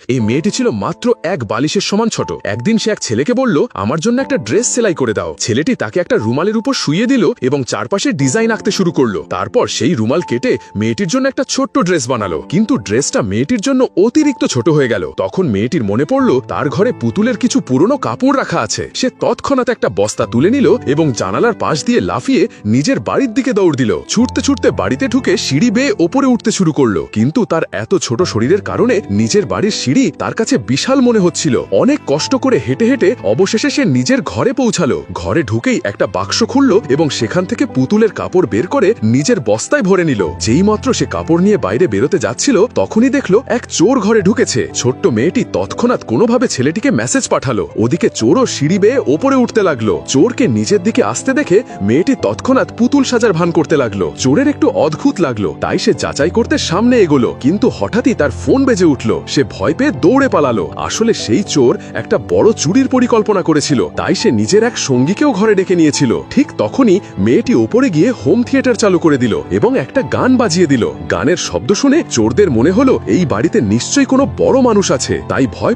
এই মেয়েটি ছিল মাত্র এক বালিশের সমান ছোট। একদিন সে এক ছেলেকে বলল, আমার জন্য একটা ড্রেস সেলাই করে দাও। ছেলেটি তাকে একটা রুমালের উপর শুইয়ে দিল এবং চারপাশে ডিজাইন আঁকতে শুরু করলো। তারপর সেই রুমাল কেটে মেয়েটির জন্য একটা ছোট্ট ড্রেস বানালো, কিন্তু ড্রেসটা মেয়েটির জন্য অতিরিক্ত ছোট হয়ে গেল। তখন মেয়েটির মনে পড়ল তার ঘরে পুতুলের কিছু পুরনো কাপড় রাখা আছে। সে তৎক্ষণাৎ একটা বস্তা তুলে নিল এবং জানালার পাশ দিয়ে লাফিয়ে নিজের বাড়ির দিকে দৌড় দিল। ছুটতে ছুটতে বাড়িতে ঢুকে সিঁড়ি বেয়ে ওপরে উঠতে শুরু করলো, কিন্তু তার এত ছোট শরীরের কারণে নিজের বাড়ির সিঁড়ি তার কাছে বিশাল মনে হচ্ছিল। অনেক কষ্ট করে হেঁটে হেঁটে অবশেষে সে নিজের ঘরে পৌঁছালো। ঘরে ঢুকেই একটা বাক্স খুলল এবং সেখান থেকে পুতুলের কাপড় বের করে নিজের বস্তায় ভরে নিল। যেই মাত্র সে কাপড় নিয়ে বাইরে বেরোতে যাচ্ছিল, তখনই দেখলো এক চোর ঘরে ঢুকেছে। ছোট্ট মেয়েটি তৎক্ষণাৎ কোনোভাবে ছেলেটিকে মেসেজ পাঠালো। ওদিকে চোরও সিঁড়ি বেয়ে ওপরে উঠতে লাগলো। চোরকে নিজের দিকে আসতে দেখে মেয়েটি তৎক্ষণাৎ পুতুল সাজার ভান করতে লাগলো। চোরের একটু অদ্ভুত লাগলো, তাই সে যাচাই করতে সামনে এগোলো, কিন্তু হঠাৎই তার ফোন বেজে উঠল। সে ভয় পেয়ে দৌড়ে পালালো। আসলে সেই চোর একটা বড় চুরির পরিকল্পনা করেছিল, তাই সে নিজের এক সঙ্গীকেও ঘরে ডেকে নিয়েছিল। ঠিক তখনই মেয়েটি ওপরে গিয়ে হোম থিয়েটার চালু করে দিল এবং একটা গান বাজিয়ে দিল। গানের শব্দ শুনে চোরদের মনে হলো এই বাড়িতে নিশ্চয়ই কোনো বড় মানুষ আছে, তাই ভয়